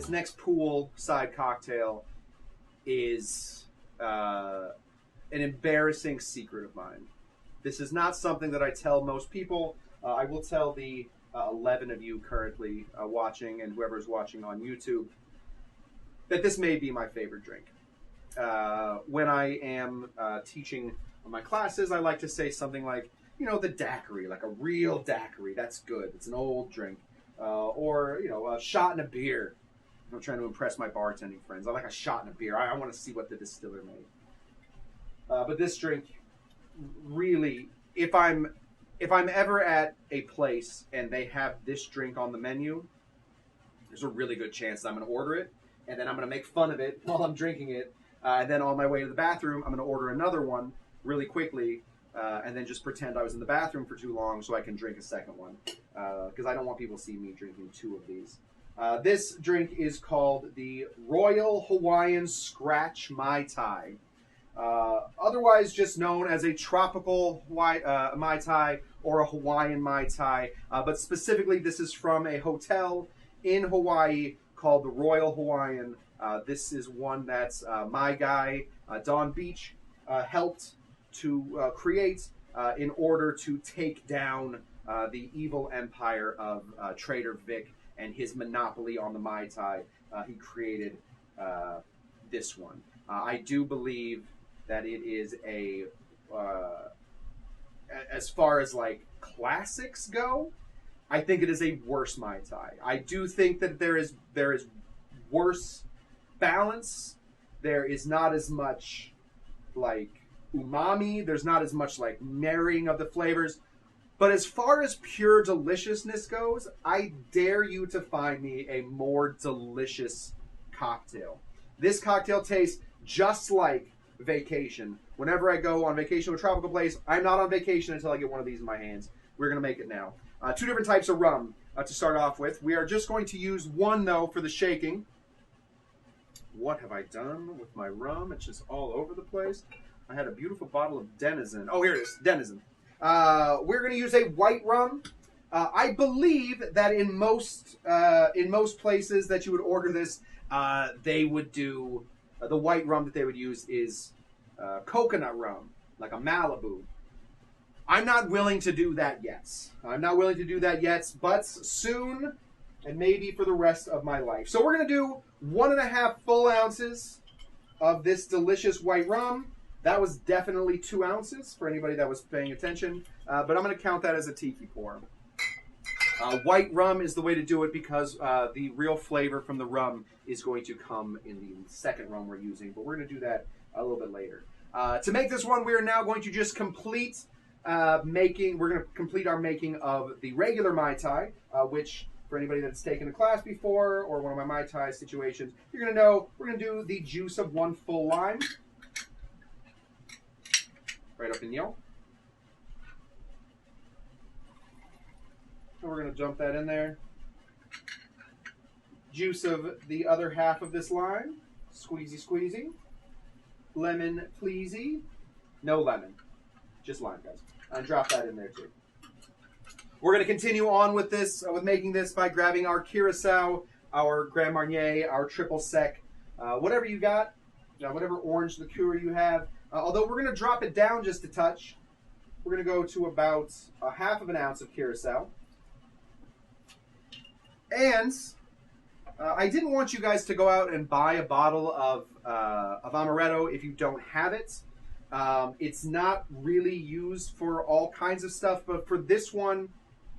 this next poolside cocktail is an embarrassing secret of mine. This is not something that I tell most people. I will tell the 11 of you currently watching and whoever's watching on YouTube that this may be my favorite drink. When I am teaching my classes, I like to say something like, you know, the daiquiri, like a real daiquiri. That's good. It's an old drink. Or, you know, a shot in a beer. I'm trying to impress my bartending friends. I like a shot in a beer. I want to see what the distiller made. But this drink, really, if I'm ever at a place and they have this drink on the menu, there's a really good chance that I'm going to order it, and then I'm going to make fun of it while I'm drinking it. And then on my way to the bathroom, I'm going to order another one really quickly, and then just pretend I was in the bathroom for too long so I can drink a second one, because I don't want people to see me drinking two of these. This drink is called the Royal Hawaiian Scratch Mai Tai, otherwise just known as a tropical Mai Tai or a Hawaiian Mai Tai, but specifically this is from a hotel in Hawaii called the Royal Hawaiian. This is one that my guy, Don Beach, helped to create in order to take down the evil empire of Trader Vic and his monopoly on the Mai Tai. He created this one. I do believe that it is a, as far as like classics go, I think it is a worse Mai Tai. I do think that there is worse balance. There is not as much like umami. There's not as much like marrying of the flavors. But as far as pure deliciousness goes, I dare you to find me a more delicious cocktail. This cocktail tastes just like vacation. Whenever I go on vacation to a tropical place, I'm not on vacation until I get one of these in my hands. We're going to make it now. Two different types of rum to start off with. We are just going to use one, though, for the shaking. What have I done with my rum? It's just all over the place. I had a beautiful bottle of Denizen. Oh, here it is. Denizen. We're going to use a white rum. I believe that in most places that you would order this, they would do the white rum that they would use is coconut rum, like a Malibu. I'm not willing to do that yet. But soon, and maybe for the rest of my life. So we're going to do 1.5 full ounces of this delicious white rum. That was definitely 2 ounces for anybody that was paying attention. But I'm going to count that as a tiki pour. White rum is the way to do it because the real flavor from the rum is going to come in the second rum we're using. But we're going to do that a little bit later. To make this one, we are now going to just complete our making of the regular Mai Tai, which for anybody that's taken a class before or one of my Mai Tai situations, you're going to know we're going to do the juice of 1 full lime. Right up in yellow. And we're going to dump that in there. Juice of the other half of this lime. Squeezy, squeezy. Lemon, pleasy. No lemon. Just lime, guys. And drop that in there, too. We're going to continue on with this, with making this by grabbing our Curacao, our Grand Marnier, our Triple Sec, whatever you got, whatever orange liqueur you have. Although we're going to drop it down just a touch. We're going to go to about 1/2 ounce of Curacao. And I didn't want you guys to go out and buy a bottle of Amaretto if you don't have it. It's not really used for all kinds of stuff, but for this one,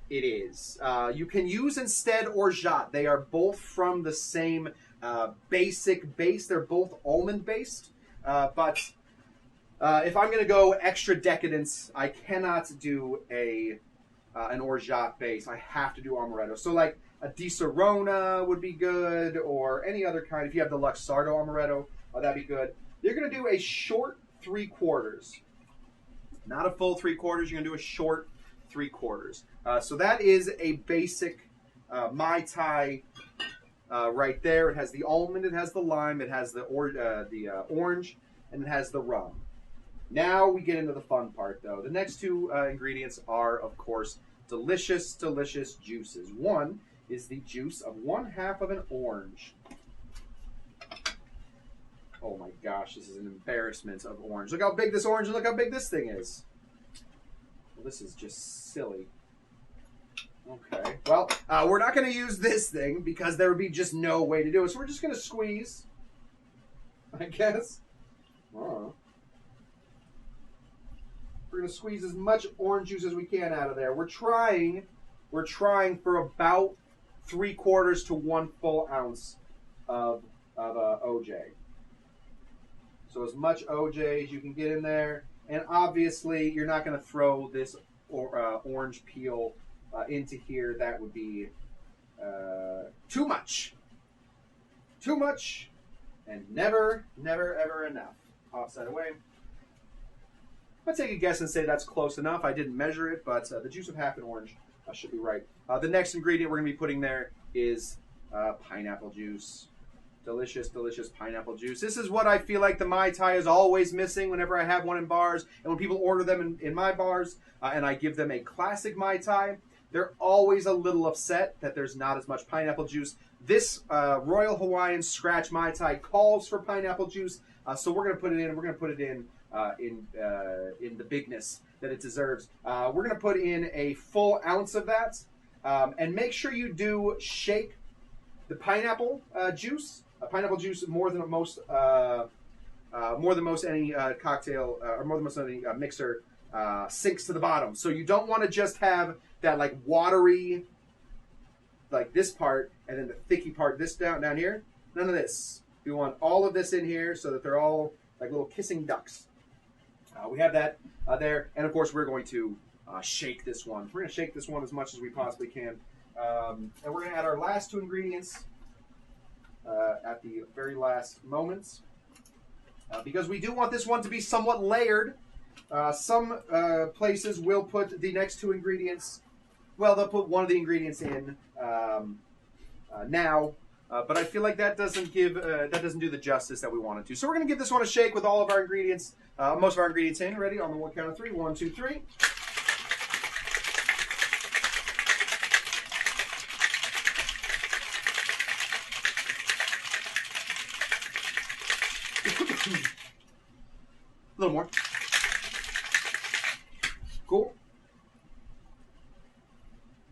it is. You can use instead orgeat. They are both from the same basic base. They're both almond-based. But if I'm going to go extra decadence, I cannot do an orgeat base. I have to do Amaretto. So like a Di Serrona would be good, or any other kind. If you have the Luxardo Amaretto, that'd be good. You're going to do a short 3/4. Not a full 3/4. You're going to do a short 3/4. So that is a basic Mai Tai right there. It has the almond, it has the lime, it has the orange, and it has the rum. Now we get into the fun part, though. The next two ingredients are, of course, delicious, delicious juices. One is the juice of 1/2 of an orange. Oh my gosh, this is an embarrassment of orange. Look how big this orange and look how big this thing is. Well, this is just silly. Okay, well, we're not going to use this thing because there would be just no way to do it. So we're just going to squeeze, I guess. Oh. We're going to squeeze as much orange juice as we can out of there. We're trying for about 3/4 to 1 full ounce of OJ. So as much OJ as you can get in there. And obviously, you're not going to throw this orange peel into here. That would be too much. Too much and never, never, ever enough. Toss that away. I'll take a guess and say that's close enough. I didn't measure it, but the juice of 1/2 an orange should be right. The next ingredient we're going to be putting there is pineapple juice. Delicious, delicious pineapple juice. This is what I feel like the Mai Tai is always missing whenever I have one in bars. And when people order them in my bars and I give them a classic Mai Tai, they're always a little upset that there's not as much pineapple juice. This Royal Hawaiian Scratch Mai Tai calls for pineapple juice, so we're going to put it in. We're going to put it in the bigness that it deserves. We're going to put in a full ounce of that, and make sure you do shake the pineapple juice. Pineapple juice more than most any cocktail or more than most any mixer sinks to the bottom. So you don't want to just have that like watery, like this part, and then the thicky part this down here. None of this. We want all of this in here so that they're all like little kissing ducks. We have that there, and of course we're going to shake this one. We're going to shake this one as much as we possibly can, and we're going to add our last 2 ingredients at the very last moments, because we do want this one to be somewhat layered. Some places will put the next 2 ingredients. Well, they'll put one of the ingredients in now, but I feel like that doesn't do the justice that we want it to. So we're going to give this one a shake with all of our ingredients, most of our ingredients in. Ready? On the one count of 3. 1, 2, 3. A little more. Cool.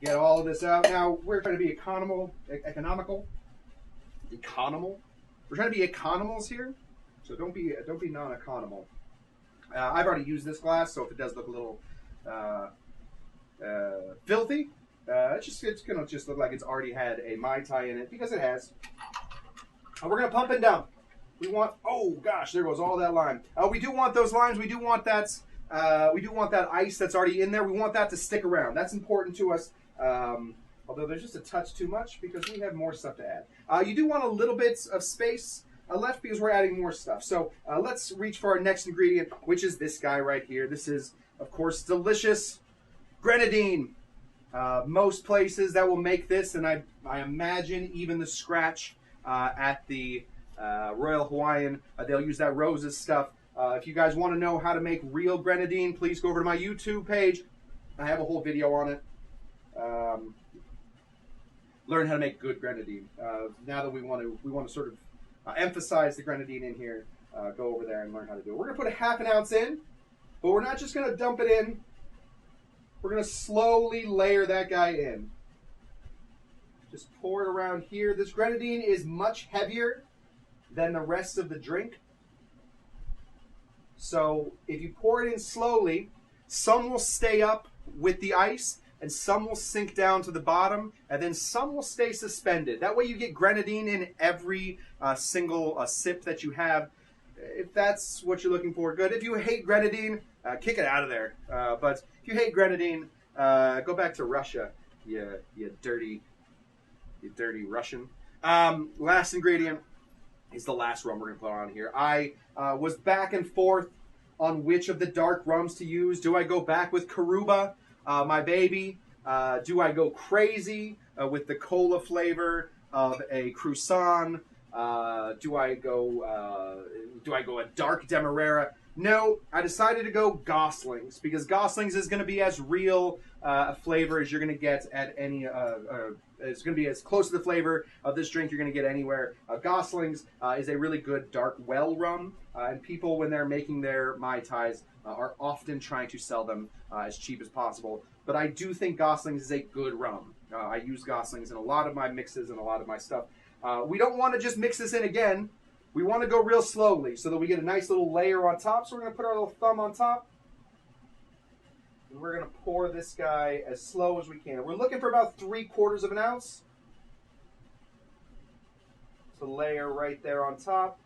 Get all of this out. Now we're trying to be economical. We're trying to be economals here, so don't be non-economal. I've already used this glass, so if it does look a little filthy, it's gonna just look like it's already had a Mai Tai in it, because it has. We're gonna pump and dump. We want, oh gosh, there goes all that lime. We do want those limes. We do want that. We do want that ice that's already in there. We want that to stick around. That's important to us. Although there's just a touch too much because we have more stuff to add. You do want a little bit of space left because we're adding more stuff. So let's reach for our next ingredient, which is this guy right here. This is, of course, delicious grenadine. Most places that will make this, and I imagine even the Scratch at the Royal Hawaiian, they'll use that roses stuff. If you guys want to know how to make real grenadine, please go over to my YouTube page. I have a whole video on it. Learn how to make good grenadine. Now that we want to sort of emphasize the grenadine in here, go over there and learn how to do it. We're going to put a 1/2 ounce in, but we're not just going to dump it in. We're going to slowly layer that guy in. Just pour it around here. This grenadine is much heavier than the rest of the drink. So if you pour it in slowly, some will stay up with the ice, and some will sink down to the bottom, and then some will stay suspended. That way you get grenadine in every single sip that you have. If that's what you're looking for, good. If you hate grenadine, kick it out of there. But if you hate grenadine, go back to Russia, you dirty Russian. Last ingredient is the last rum we're going to put on here. I was back and forth on which of the dark rums to use. Do I go back with Karuba, my baby? Do I go crazy with the cola flavor of a Cruzan? Do I go a dark Demerara? No, I decided to go Goslings because Goslings is going to be as real a flavor as you're going to get at any. It's going to be as close to the flavor of this drink you're going to get anywhere. Goslings is a really good dark well rum, and people when they're making their Mai Tais are often trying to sell them as cheap as possible. But I do think Goslings is a good rum. I use Goslings in a lot of my mixes and a lot of my stuff. We don't want to just mix this in again. We want to go real slowly so that we get a nice little layer on top. So we're going to put our little thumb on top. And we're going to pour this guy as slow as we can. We're looking for about 3/4 of an ounce. It's a layer right there on top.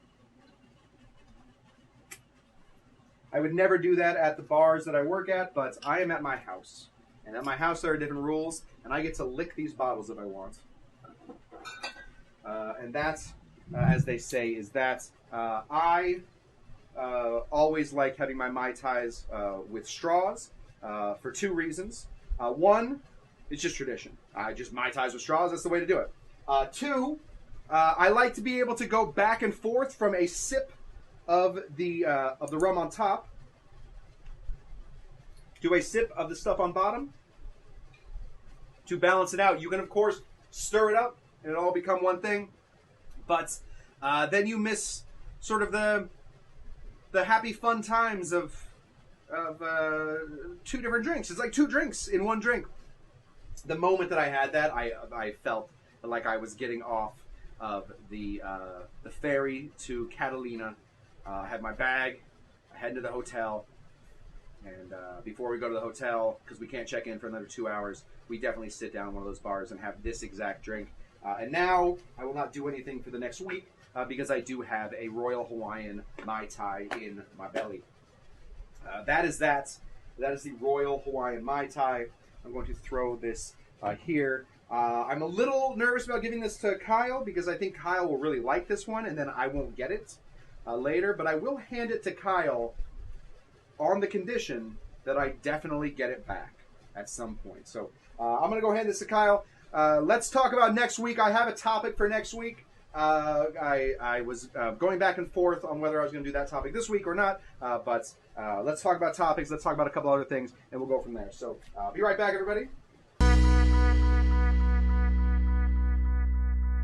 I would never do that at the bars that I work at, but I am at my house. And at my house there are different rules, and I get to lick these bottles if I want. And that's... as they say, is that I always like having my Mai Tais with straws for 2 reasons. One, it's just tradition. I just Mai Tais with straws, that's the way to do it. 2, I like to be able to go back and forth from a sip of the rum on top to a sip of the stuff on bottom to balance it out. You can, of course, stir it up and it'll all become one thing. But then you miss sort of the happy fun times of 2 different drinks. It's like 2 drinks in one drink. The moment that I had that, I felt like I was getting off of the ferry to Catalina. I had my bag. I head into the hotel. And before we go to the hotel, because we can't check in for another 2 hours, we definitely sit down in one of those bars and have this exact drink. And now I will not do anything for the next week because I do have a Royal Hawaiian Mai Tai in my belly. That is that. That is the Royal Hawaiian Mai Tai. I'm going to throw this here. I'm a little nervous about giving this to Kyle because I think Kyle will really like this one and then I won't get it later. But I will hand it to Kyle on the condition that I definitely get it back at some point. So I'm going to go hand this to Kyle. Let's talk about next week. I have a topic for next week. I was going back and forth on whether I was going to do that topic this week or not. But let's talk about topics. Let's talk about a couple other things, and we'll go from there. So be right back, everybody.